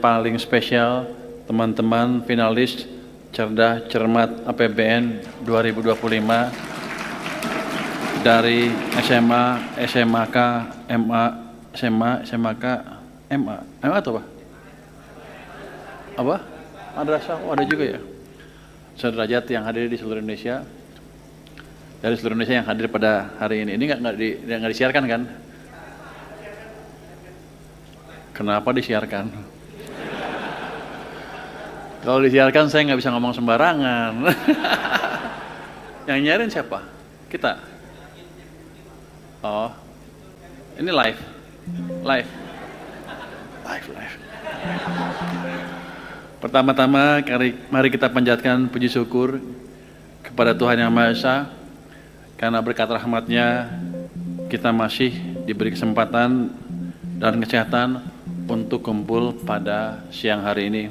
paling spesial, teman-teman finalis Cerdas Cermat APBN 2025 dari SMA, SMAK, MA, SMA, SMAK, MA atau apa? Apa? Madrasah, oh ada juga ya. Sederajat yang hadir di seluruh Indonesia, dari seluruh Indonesia yang hadir pada hari ini. Ini nggak disiarkan kan? Kenapa disiarkan? Kalau disiarkan saya nggak bisa ngomong sembarangan. Yang nyiarin siapa? Kita. Oh, ini live. Pertama-tama, mari kita panjatkan puji syukur kepada Tuhan Yang Maha Esa, karena berkat rahmat-Nya kita masih diberi kesempatan dan kesehatan untuk kumpul pada siang hari ini.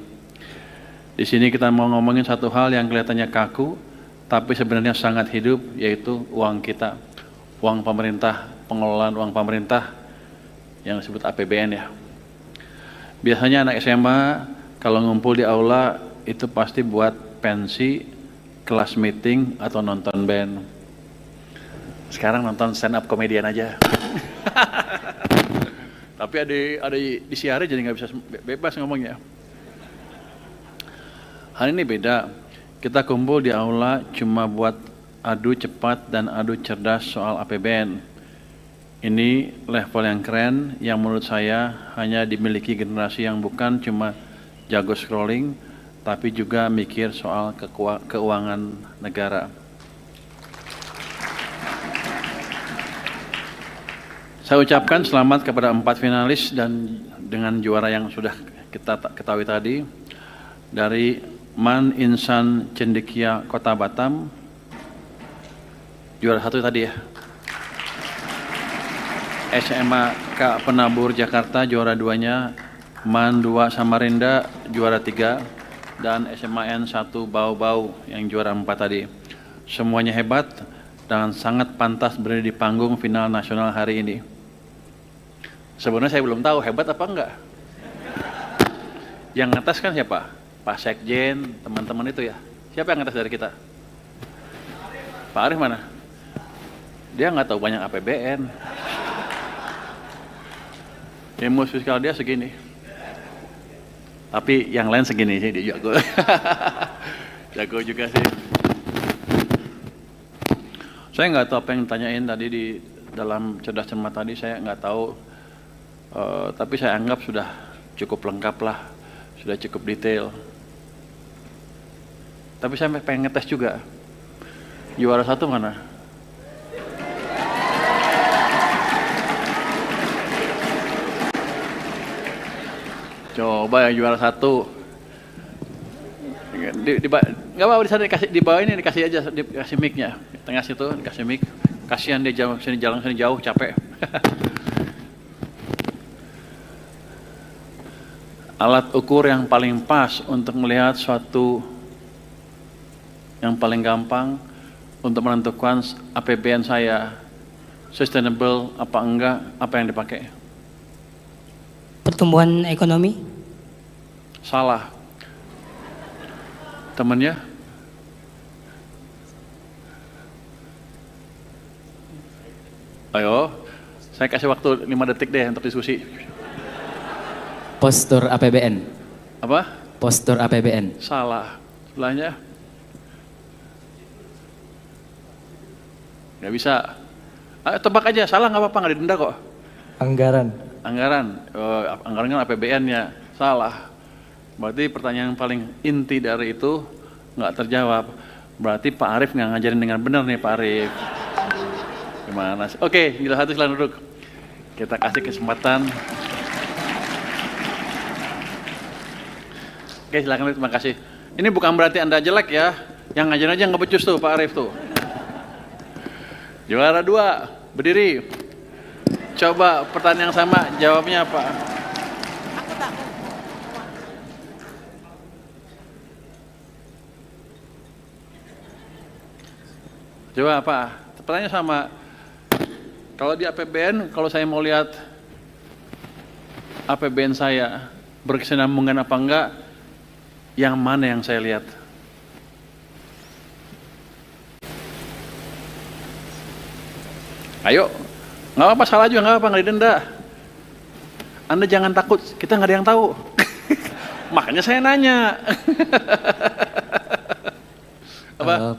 Di sini kita mau ngomongin satu hal yang kelihatannya kaku, tapi sebenarnya sangat hidup, yaitu uang kita, uang pemerintah, pengelolaan uang pemerintah yang disebut APBN ya. Biasanya anak SMA kalau ngumpul di aula itu pasti buat pensi, kelas meeting, atau nonton band. Sekarang nonton stand up komedian aja. Tapi ada disiarin jadi nggak bisa bebas ngomongnya. Hari ini beda, kita kumpul di aula cuma buat adu cepat dan adu cerdas soal APBN. Ini level yang keren yang menurut saya hanya dimiliki generasi yang bukan cuma jago scrolling, tapi juga mikir soal keuangan negara. Saya ucapkan selamat kepada 4 finalis dan dengan juara yang sudah kita ketahui tadi, dari Man Insan Cendekia Kota Batam, juara 1 tadi ya. SMA K Penabur Jakarta juara 2-nya, Man 2 Samarinda juara 3, dan SMAN 1 Bau-Bau yang juara 4 tadi. Semuanya hebat dan sangat pantas berada di panggung final nasional hari ini. Sebenarnya saya belum tahu hebat apa enggak. Yang ngetes kan siapa? Pak Sekjen, teman-teman itu ya. Siapa yang ngetes dari kita? Pak Arif mana? Dia nggak tahu banyak APBN. Ilmu fiskal dia segini. Tapi yang lain segini sih, dia jago. Jago juga sih. Saya nggak tahu apa yang ditanyain tadi di dalam cerdas cermat tadi, saya nggak tahu. Tapi saya anggap sudah cukup lengkap lah, sudah cukup detail. Tapi saya pengen ngetes juga. Juara 1 mana? Coba yang juara 1. Nggak apa-apa, di sana dikasih, di bawah ini dikasih aja, dikasih mic-nya. Di tengah situ dikasih mic. Kasihan dia jalan sini jauh, capek. Alat ukur yang paling pas untuk melihat suatu yang paling gampang untuk menentukan APBN saya sustainable apa enggak, apa yang dipakai? Pertumbuhan ekonomi? Salah. Temennya? Ayo, saya kasih waktu 5 detik deh untuk diskusi. Postur APBN. Apa? Postur APBN. Salah. Sebelahnya? Nggak bisa. Ayo tebak aja, salah nggak apa-apa, nggak didenda kok. Anggaran. Anggaran kan APBN-nya. Salah. Berarti pertanyaan yang paling inti dari itu nggak terjawab. Berarti Pak Arif nggak ngajarin dengan benar nih Pak Arif. Gimana sih? Oke, gila 1 silakan duduk. Kita kasih kesempatan. Oke, silakan, terima kasih. Ini bukan berarti Anda jelek ya. Yang ngajarin aja nggak becus tuh Pak Arif tuh. Juara 2, berdiri. Coba pertanyaan yang sama, jawabnya apa? Coba apa? Pertanyaan sama. Kalau di APBN, kalau saya mau lihat APBN saya, berkesinambungan apa enggak, yang mana yang saya lihat? Ayo, nggak apa-apa, salah juga nggak apa-apa, nggak didenda. Anda jangan takut, kita nggak ada yang tahu. Makanya saya nanya. Apa?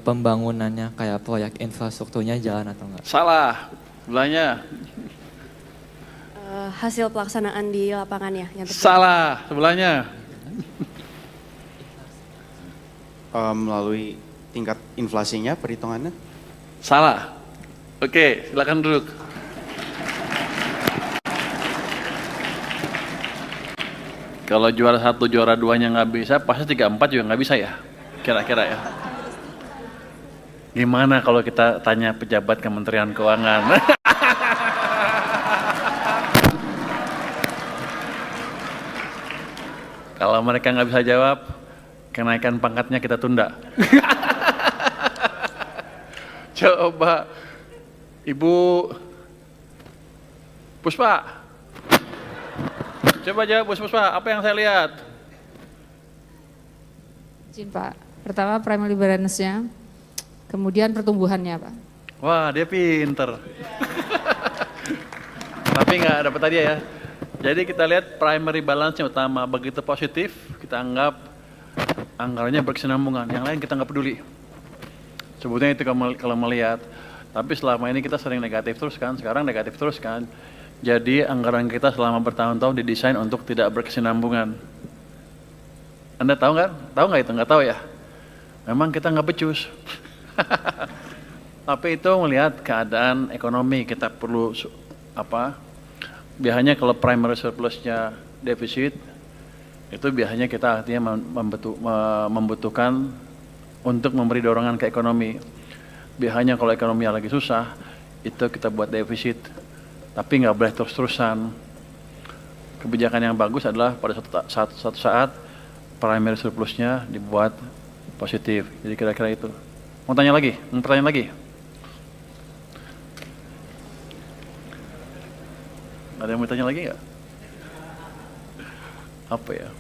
Pembangunannya kayak proyek infrastrukturnya jalan atau enggak? Salah, sebelahnya. Hasil pelaksanaan di lapangannya yang terjadi. Salah, sebelahnya. Melalui tingkat inflasinya perhitungannya? Salah. Oke, silakan duduk. Kalau juara 1, juara 2-nya nggak bisa, pasti 3, 4 juga nggak bisa ya? Kira-kira ya. Gimana kalau kita tanya pejabat Kementerian Keuangan? Kalau mereka nggak bisa jawab, kenaikan pangkatnya kita tunda. Coba Ibu Puspa, coba jawab Bu Puspa, apa yang saya lihat? Izin Pak, pertama primary balance-nya, kemudian pertumbuhannya Pak. Wah, dia pinter. Tapi nggak dapat tadi ya. Jadi kita lihat primary balance-nya utama, begitu positif, kita anggap anggarannya berkesinambungan, yang lain kita nggak peduli. Sebutnya itu kalau melihat, tapi selama ini kita sering negatif terus kan, sekarang negatif terus kan. Jadi anggaran kita selama bertahun-tahun didesain untuk tidak berkesinambungan. Anda tahu nggak? Tahu nggak itu? Nggak tahu ya? Memang kita nggak becus. Tapi itu melihat keadaan ekonomi, kita perlu apa? Biasanya kalau primary surplusnya defisit, itu biasanya kita artinya membutuhkan untuk memberi dorongan ke ekonomi. Biasanya kalau ekonomi lagi susah, itu kita buat defisit. Tapi nggak boleh terus-terusan. Kebijakan yang bagus adalah pada satu saat primary surplusnya dibuat positif. Jadi kira-kira itu. Mau tanya lagi? Mau pertanyaan lagi? Ada yang mau tanya lagi nggak? Apa ya?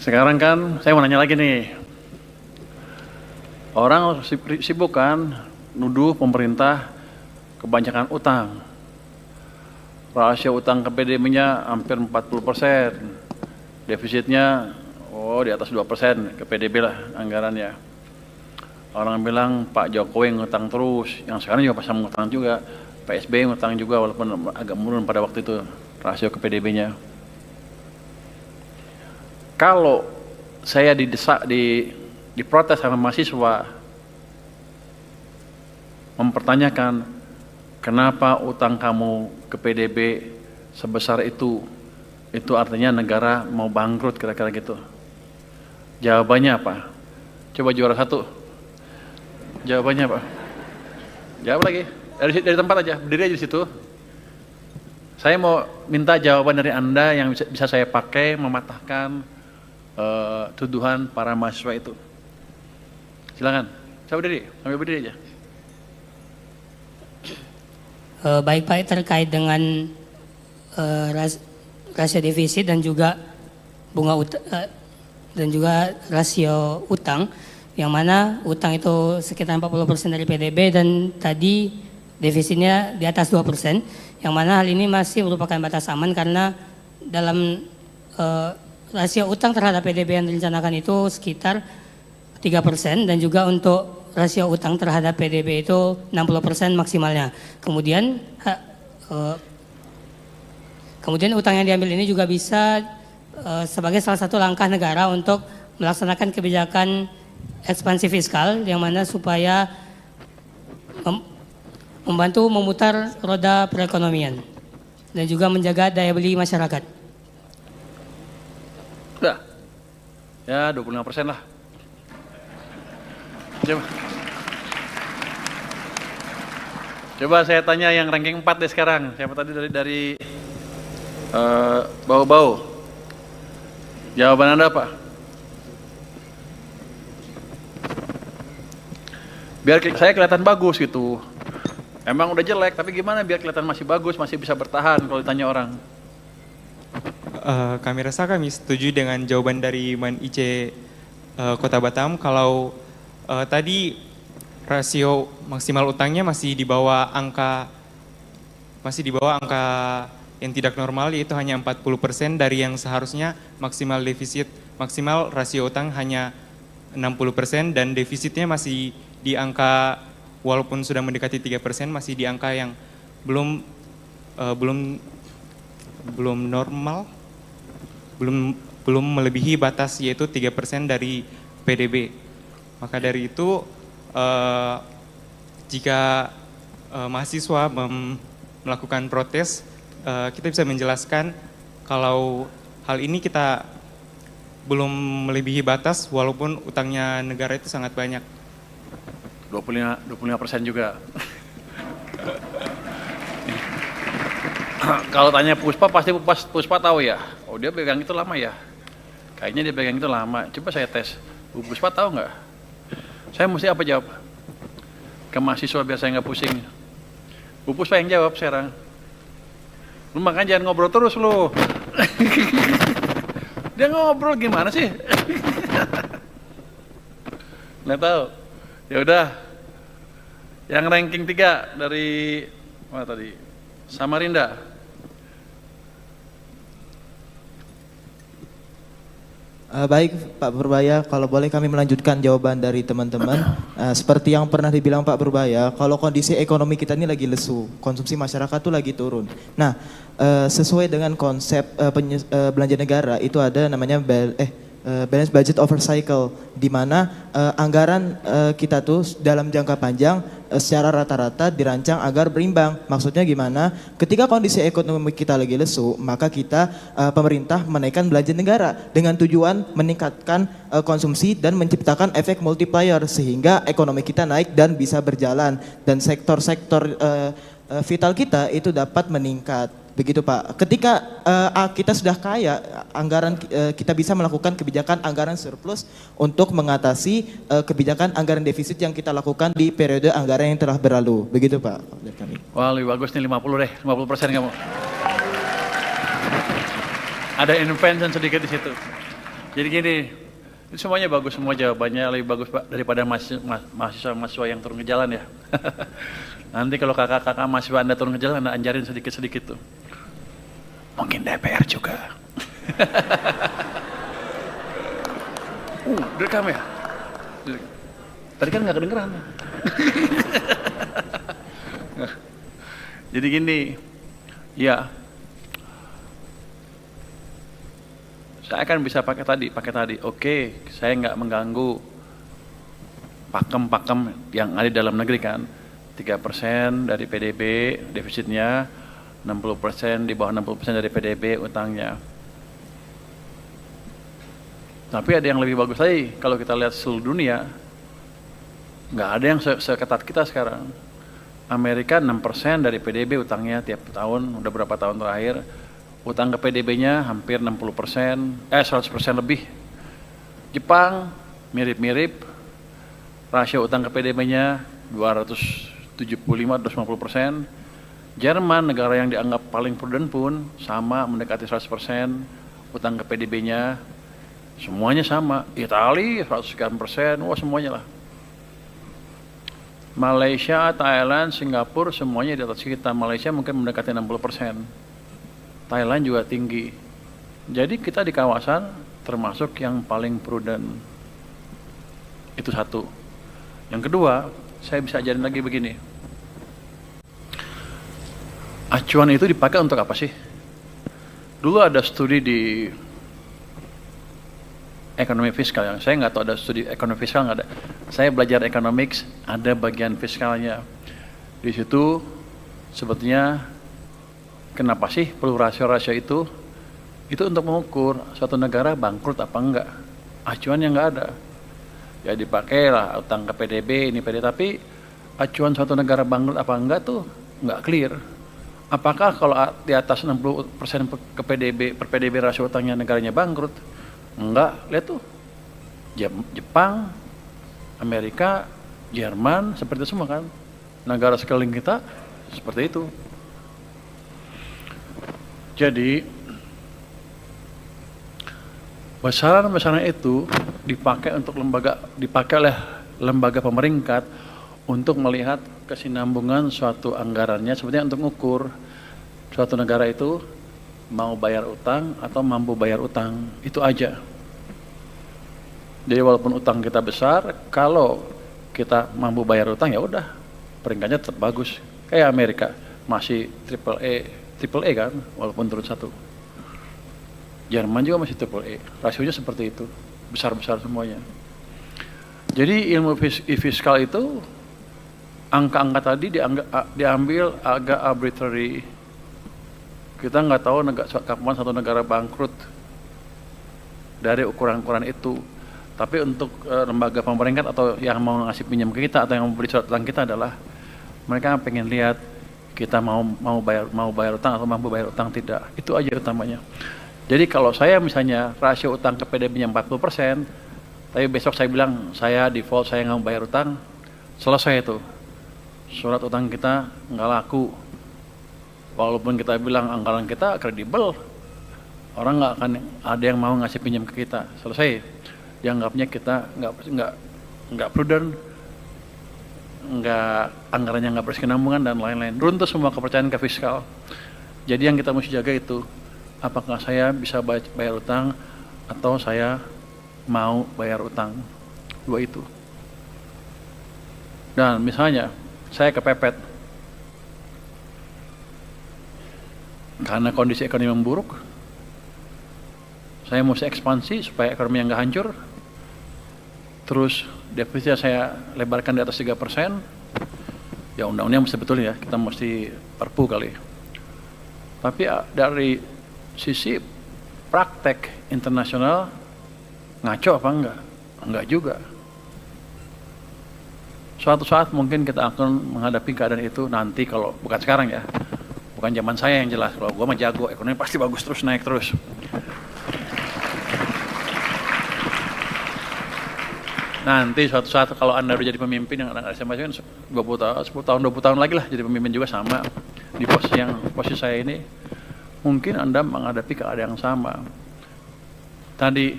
Sekarang kan saya mau nanya lagi nih. Orang sibuk kan nuduh pemerintah kebanyakan utang. Rasio utang ke PDB-nya hampir 40%. Defisitnya di atas 2% ke PDB lah anggarannya. Orang bilang Pak Jokowi ngutang terus, yang sekarang juga pasang ngutang juga. Pak SBY ngutang juga walaupun agak menurun pada waktu itu rasio ke PDB-nya. Kalau saya diprotes sama mahasiswa mempertanyakan kenapa utang kamu ke PDB sebesar itu artinya negara mau bangkrut kira-kira gitu. Jawabannya apa? Coba juara 1. Jawabannya apa? Jawab lagi. Dari tempat aja, berdiri aja di situ. Saya mau minta jawaban dari Anda yang bisa saya pakai mematahkan tuduhan para mahasiswa itu. Silakan. Saya berdiri, sambil berdiri aja. Baik Pak, terkait dengan rasio defisit dan juga dan juga rasio utang, yang mana utang itu sekitar 40% dari PDB dan tadi defisitnya di atas 2%, yang mana hal ini masih merupakan batas aman karena dalam rasio utang terhadap PDB yang direncanakan itu sekitar 3% dan juga untuk rasio utang terhadap PDB itu 60% maksimalnya. Kemudian utang yang diambil ini juga bisa sebagai salah satu langkah negara untuk melaksanakan kebijakan ekspansi fiskal yang mana supaya membantu memutar roda perekonomian dan juga menjaga daya beli masyarakat. Udah. Ya 25% lah. Coba saya tanya yang ranking 4 deh sekarang. Siapa tadi dari bau-bau? Jawaban Anda apa? Biar saya kelihatan bagus gitu. Emang udah jelek, tapi gimana biar kelihatan masih bagus, masih bisa bertahan kalau ditanya orang. kami rasa kami setuju dengan jawaban dari Man IC Kota Batam kalau tadi rasio maksimal utangnya masih di bawah angka yang tidak normal, yaitu hanya 40% dari yang seharusnya maksimal rasio utang hanya 60% dan defisitnya masih di angka, walaupun sudah mendekati 3%, masih di angka yang belum normal, belum melebihi batas, yaitu 3% dari PDB. Maka dari itu jika mahasiswa melakukan protes, kita bisa menjelaskan kalau hal ini kita belum melebihi batas walaupun utangnya negara itu sangat banyak. 25% juga. Kalau tanya Puspa, pasti Puspa tahu ya. Oh, dia pegang itu lama ya. Kayaknya dia pegang itu lama. Coba saya tes. Bu Puspa tahu nggak? Saya mesti apa jawab? Ke mahasiswa biar saya nggak pusing. Bu Puspa yang jawab sekarang. Lu makanya jangan ngobrol terus lu. Dia ngobrol gimana sih? Nggak tahu. Ya udah. Yang ranking 3 dari mana tadi? Samarinda. Baik Pak Purbaya, kalau boleh kami melanjutkan jawaban dari teman-teman. Seperti yang pernah dibilang Pak Purbaya, kalau kondisi ekonomi kita ini lagi lesu, konsumsi masyarakat tuh lagi turun. Nah, sesuai dengan konsep belanja negara itu ada namanya balance budget over cycle, di mana anggaran kita tuh dalam jangka panjang secara rata-rata dirancang agar berimbang. Maksudnya gimana? Ketika kondisi ekonomi kita lagi lesu, maka kita pemerintah menaikkan belanja negara dengan tujuan meningkatkan konsumsi dan menciptakan efek multiplier sehingga ekonomi kita naik dan bisa berjalan dan sektor-sektor vital kita itu dapat meningkat. Begitu Pak. Ketika kita sudah kaya, anggaran kita bisa melakukan kebijakan anggaran surplus untuk mengatasi kebijakan anggaran defisit yang kita lakukan di periode anggaran yang telah berlalu. Begitu Pak. Dari kami. Wah, lebih bagus nih 50 deh, 50% kamu. Ada invention sedikit di situ. Jadi gini, itu semuanya bagus, semua jawabannya lebih bagus Pak daripada mahasiswa yang turun ke jalan ya. Nanti kalau kakak-kakak mahasiswa Anda turun ke jalan, Anda ajarin sedikit-sedikit tuh. Mungkin DPR juga. Direkam ya? Tadi kan nggak kedengeran. Jadi gini, ya, saya akan bisa pakai tadi. Oke, saya nggak mengganggu pakem-pakem yang ada di dalam negeri kan. 3% dari PDB defisitnya, 60% di bawah 60% dari PDB utangnya. Tapi ada yang lebih bagus lagi, kalau kita lihat seluruh dunia, nggak ada yang seketat kita sekarang. Amerika 6% dari PDB utangnya tiap tahun, udah berapa tahun terakhir, utang ke PDB-nya hampir 60%, 100% lebih. Jepang mirip-mirip, rasio utang ke PDB-nya 275-250%. Jerman, negara yang dianggap paling prudent pun sama, mendekati 100% utang ke PDB-nya, semuanya sama. Italia 100%, wah semuanya lah. Malaysia, Thailand, Singapura semuanya di atas kita. Malaysia mungkin mendekati 60%. Thailand juga tinggi. Jadi kita di kawasan termasuk yang paling prudent. Itu satu. Yang kedua, saya bisa ajarin lagi begini. Acuan itu dipakai untuk apa sih? Dulu ada studi di ekonomi fiskal, yang saya nggak tahu ada studi ekonomi fiskal nggak ada. Saya belajar economics, ada bagian fiskalnya. Di situ sebetulnya kenapa sih perlu rasio-rasio itu? Itu untuk mengukur suatu negara bangkrut apa enggak. Acuannya nggak ada. Ya dipakailah utang ke PDB, ini PDB, tapi acuan suatu negara bangkrut apa enggak tuh nggak clear. Apakah kalau di atas 60% ke PDB, per PDB rasio utangnya negaranya bangkrut? Enggak, lihat tuh. Jepang, Amerika, Jerman, seperti itu semua kan. Negara sekeliling kita seperti itu. Jadi, Besaran-besaran itu dipakai oleh lembaga pemerintah untuk melihat kesinambungan suatu anggarannya, sebenarnya untuk mengukur suatu negara itu mau bayar utang atau mampu bayar utang, itu aja. Jadi walaupun utang kita besar, kalau kita mampu bayar utang ya udah peringkatnya tetap bagus. Kayak Amerika masih triple A kan, walaupun turun 1. Jerman juga masih triple A, rasionya seperti itu, besar-besar semuanya. Jadi ilmu fiskal itu angka-angka tadi diambil agak arbitrary. Kita nggak tahu kapan satu negara bangkrut dari ukuran-ukuran itu. Tapi untuk lembaga pemerintah atau yang mau ngasih pinjam ke kita atau yang memberi surat utang kita adalah mereka pengen lihat kita mau bayar utang atau mampu bayar utang tidak. Itu aja utamanya. Jadi kalau saya misalnya rasio utang ke PDB-nya 40%, tapi besok saya bilang saya default, saya nggak mau bayar utang, selesai itu. Surat utang kita nggak laku. Walaupun kita bilang anggaran kita kredibel, orang nggak akan ada yang mau ngasih pinjam ke kita. Selesai. Dianggapnya kita nggak prudent, anggarannya nggak berkesinambungan dan lain-lain. Runtuh semua kepercayaan ke fiskal. Jadi yang kita mesti jaga itu, apakah saya bisa bayar utang atau saya mau bayar utang. Dua itu. Dan misalnya saya kepepet karena kondisi ekonomi memburuk, saya mesti ekspansi supaya ekonomi yang nggak hancur. Terus defisitnya saya lebarkan di atas 3%, ya undang-undang mesti betul ya, kita mesti perpu kali. Tapi dari sisi praktek internasional, ngaco apa enggak? Enggak juga. Suatu saat mungkin kita akan menghadapi keadaan itu nanti, kalau bukan sekarang ya. Bukan zaman saya yang jelas, kalau gua mah jago, ekonomi pasti bagus terus, naik terus. Nanti suatu saat kalau Anda udah jadi pemimpin yang anak SMA kan 20 tahun, 10 tahun, 20 tahun lagi lah jadi pemimpin juga sama di posisi saya ini, mungkin Anda menghadapi keadaan yang sama. Tadi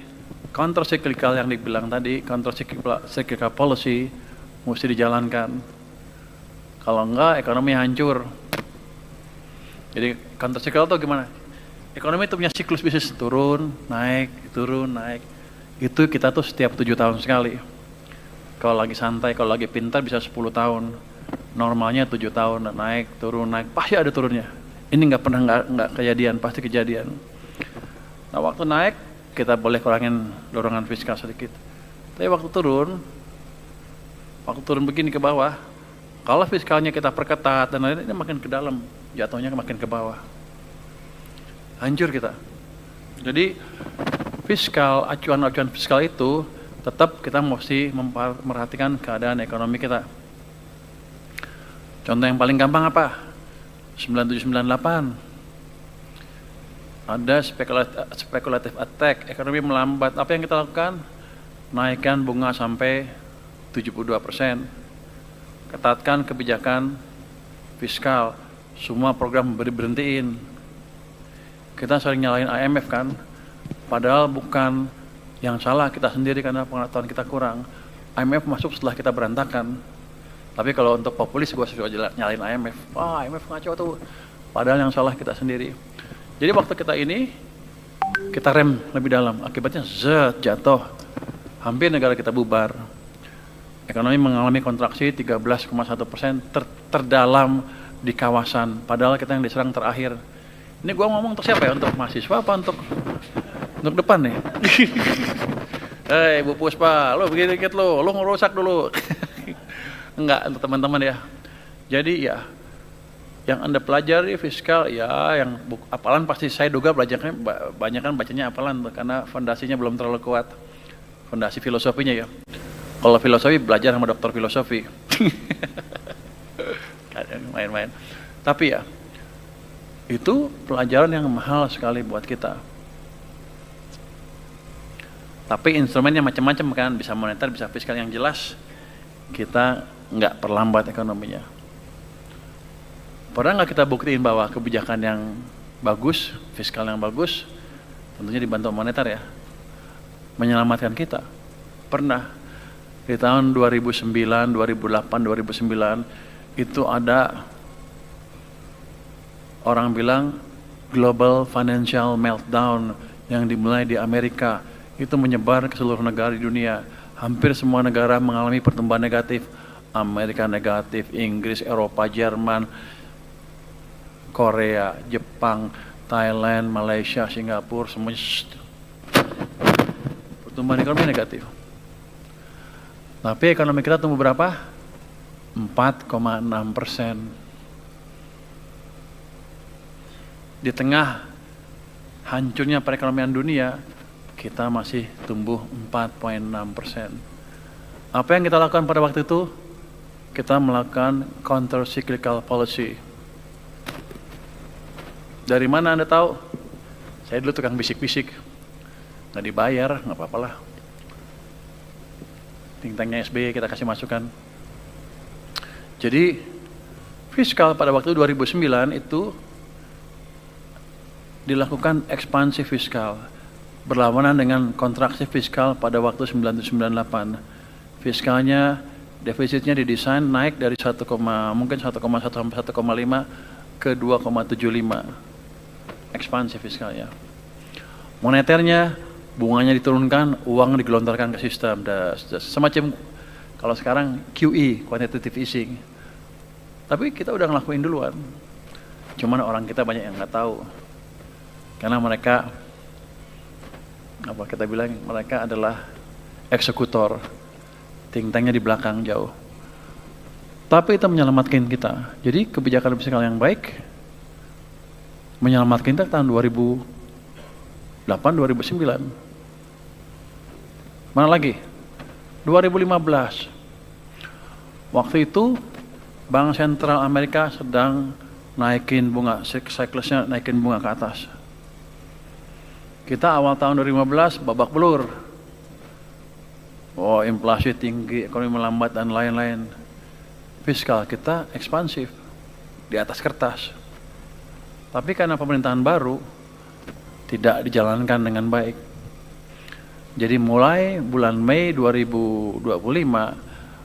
counter cyclical yang dibilang tadi, counter cyclical policy mesti dijalankan. Kalau enggak ekonomi hancur. Jadi counter cyclical itu gimana? Ekonomi itu punya siklus bisnis turun, naik, turun, naik. Itu kita tuh setiap 7 tahun sekali. Kalau lagi santai, kalau lagi pintar bisa 10 tahun. Normalnya 7 tahun, naik, turun, naik. Pasti ada turunnya. Ini nggak pernah nggak kejadian, pasti kejadian. Nah waktu naik, kita boleh kurangin dorongan fiskal sedikit. Tapi waktu turun begini ke bawah, kalau fiskalnya kita perketat dan lain-lain, ini makin ke dalam, jatuhnya makin ke bawah. Hancur kita. Jadi fiskal, acuan-acuan fiskal itu tetap kita mesti memperhatikan keadaan ekonomi kita. Contoh yang paling gampang apa? 9798. Ada speculative attack, ekonomi melambat. Apa yang kita lakukan? Naikkan bunga sampai 72%. Ketatkan kebijakan fiskal. Semua program berhentiin. Kita sering nyalain IMF kan? Padahal bukan, yang salah kita sendiri karena pengetahuan kita kurang. IMF masuk setelah kita berantakan. Tapi kalau untuk populis gue suka nyalain IMF. Wah IMF ngaco tuh. Padahal yang salah kita sendiri. Jadi waktu kita ini, kita rem lebih dalam. Akibatnya jatuh. Hampir negara kita bubar. Ekonomi mengalami kontraksi 13,1% terdalam di kawasan. Padahal kita yang diserang terakhir. Ini gue ngomong untuk siapa ya? Untuk mahasiswa apa untuk depan nih? Hei Bu Puspa, lo begini dikit lo ngerusak dulu. Enggak, untuk teman-teman ya. Jadi ya, yang Anda pelajari fiskal ya, yang apalan pasti saya duga belajarnya banyak kan bacanya apalan karena fondasinya belum terlalu kuat. Fondasi filosofinya ya. Kalau filosofi belajar sama dokter filosofi. Main-main. Tapi ya, itu pelajaran yang mahal sekali buat kita. Tapi instrumennya macam-macam kan, bisa moneter, bisa fiskal. Yang jelas kita nggak perlambat ekonominya. Pernah nggak kita buktiin bahwa kebijakan yang bagus, fiskal yang bagus, tentunya dibantu moneter ya. menyelamatkan kita. Pernah di tahun 2009, 2008, 2009 itu ada orang bilang global financial meltdown yang dimulai di Amerika, itu menyebar ke seluruh negara di dunia. Hampir semua negara mengalami pertumbuhan negatif. Amerika negatif, Inggris, Eropa, Jerman, Korea, Jepang, Thailand, Malaysia, Singapura, semuanya pertumbuhan ekonomi negatif. Tapi ekonomi kita tumbuh berapa? 4,6%. Di tengah hancurnya perekonomian dunia, kita masih tumbuh 4,6%. Apa yang kita lakukan pada waktu itu? Kita melakukan counter cyclical policy. Dari mana Anda tahu? Saya dulu tukang bisik-bisik, nggak dibayar, nggak apa-apalah. Think tanknya SBY kita kasih masukan. Jadi fiskal pada waktu 2009 itu dilakukan ekspansi fiskal berlawanan dengan kontraksi fiskal pada waktu 1998. Fiskalnya, defisitnya didesain naik dari 1,1 sampai 1,5 ke 2,75. Ekspansi fiskalnya. Moneternya, bunganya diturunkan, uang digelontorkan ke sistem. Semacam kalau sekarang QE, quantitative easing. Tapi kita udah ngelakuin duluan. Cuman orang kita banyak yang nggak tahu. Karena mereka, apa kita bilang, mereka adalah eksekutor. Think tanknya di belakang jauh. Tapi itu menyelamatkan kita. Jadi kebijakan fiskal yang baik menyelamatkan kita tahun 2008-2009. Mana lagi? 2015. Waktu itu Bank Sentral Amerika sedang naikin bunga, siklusnya naikin bunga ke atas. Kita awal tahun 2015 babak belur. Oh, inflasi tinggi, ekonomi melambat dan lain-lain. Fiskal kita ekspansif di atas kertas. Tapi karena pemerintahan baru tidak dijalankan dengan baik. Jadi mulai bulan Mei 2025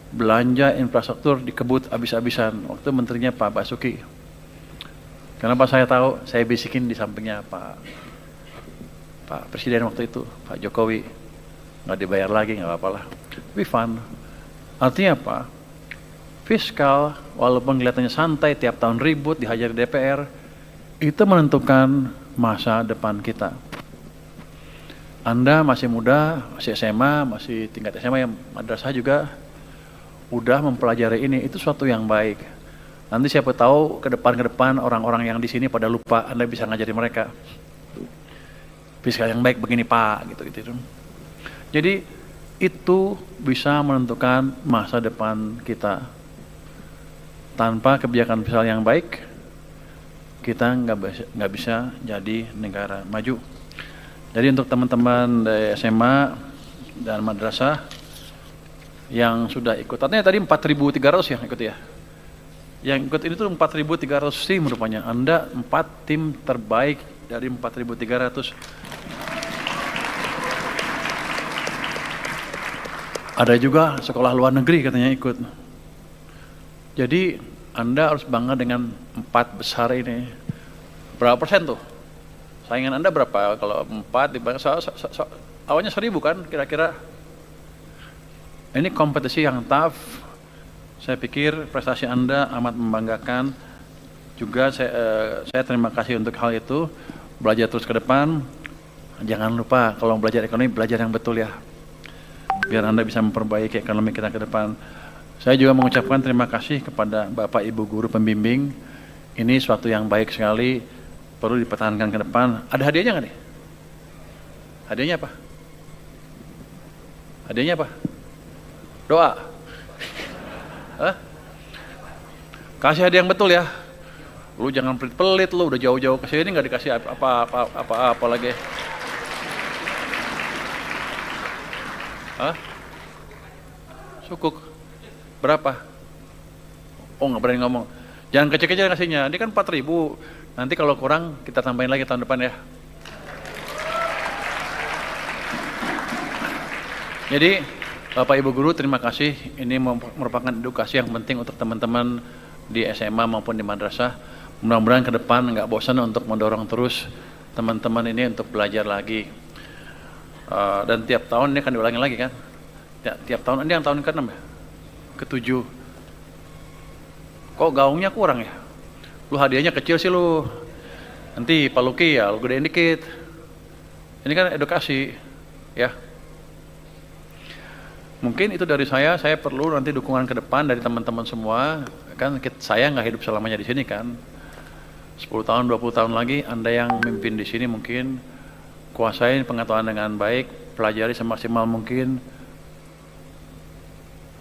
belanja infrastruktur dikebut habis-habisan. Waktu menterinya Pak Basuki. Kenapa saya tahu? Saya bisikin di sampingnya Pak Presiden waktu itu, Pak Jokowi. Nggak dibayar lagi, nggak apa-apalah. Tapi fun. Artinya apa? Fiskal, walaupun kelihatannya santai, tiap tahun ribut, dihajar di DPR, itu menentukan masa depan kita. Anda masih muda, masih SMA, masih tingkat SMA, yang madrasah juga, udah mempelajari ini, itu suatu yang baik. Nanti siapa tahu ke depan orang-orang yang di sini pada lupa, Anda bisa ngajari mereka. Fiskal yang baik begini Pak, gitu. Jadi itu bisa menentukan masa depan kita. Tanpa kebijakan fiskal yang baik, kita nggak bisa jadi negara maju. Jadi untuk teman-teman dari SMA dan madrasah yang sudah ikut, artinya tadi 4.300 yang ikut ya. Yang ikut ini tuh 4.300 tim rupanya. Anda 4 tim terbaik dari 4.300. Ada juga sekolah luar negeri katanya ikut. Jadi Anda harus bangga dengan 4 besar ini. Berapa persen tuh? Saingan Anda berapa? Kalau 4 dibanding awalnya 1.000 kan kira-kira. Ini kompetisi yang tough. Saya pikir prestasi Anda amat membanggakan. Juga saya terima kasih untuk hal itu. Belajar terus ke depan. Jangan lupa kalau belajar ekonomi, belajar yang betul ya. Biar Anda bisa memperbaiki ekonomi kita ke depan. Saya juga mengucapkan terima kasih kepada Bapak Ibu Guru Pembimbing. Ini suatu yang baik sekali, perlu dipertahankan ke depan. Ada hadiahnya nggak nih? Hadiahnya apa? Hadiahnya apa? Doa. Hah? Kasih hadiah yang betul ya. Lu jangan pelit-pelit, lu udah jauh-jauh ke sini nggak dikasih apa-apa lagi. Hah? Sukuk. Berapa? Oh nggak berani ngomong. Jangan kecil-kecil kasihnya. Ini kan 4.000. Nanti kalau kurang kita tambahin lagi tahun depan ya. Jadi Bapak Ibu Guru terima kasih, ini merupakan edukasi yang penting untuk teman-teman di SMA maupun di madrasah. Mudah-mudahan ke depan nggak bosan untuk mendorong terus teman-teman ini untuk belajar lagi. Dan tiap tahun ini akan diulangi lagi kan? Tiap tahun, ini yang tahun ke-6 ya? Ke-7. Kok gaungnya kurang ya? Lu hadiahnya kecil sih lu. Nanti Pak Luki ya, lu gedein dikit. Ini kan edukasi, ya. Mungkin itu dari saya perlu nanti dukungan ke depan dari teman-teman semua. Kan saya nggak hidup selamanya di sini kan. 10 tahun, 20 tahun lagi Anda yang memimpin di sini mungkin kuasain pengetahuan dengan baik, pelajari semaksimal mungkin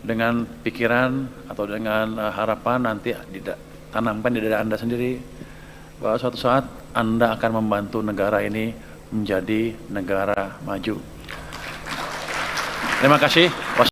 dengan pikiran atau dengan harapan nanti tanamkan di diri Anda sendiri bahwa suatu saat Anda akan membantu negara ini menjadi negara maju. Terima kasih.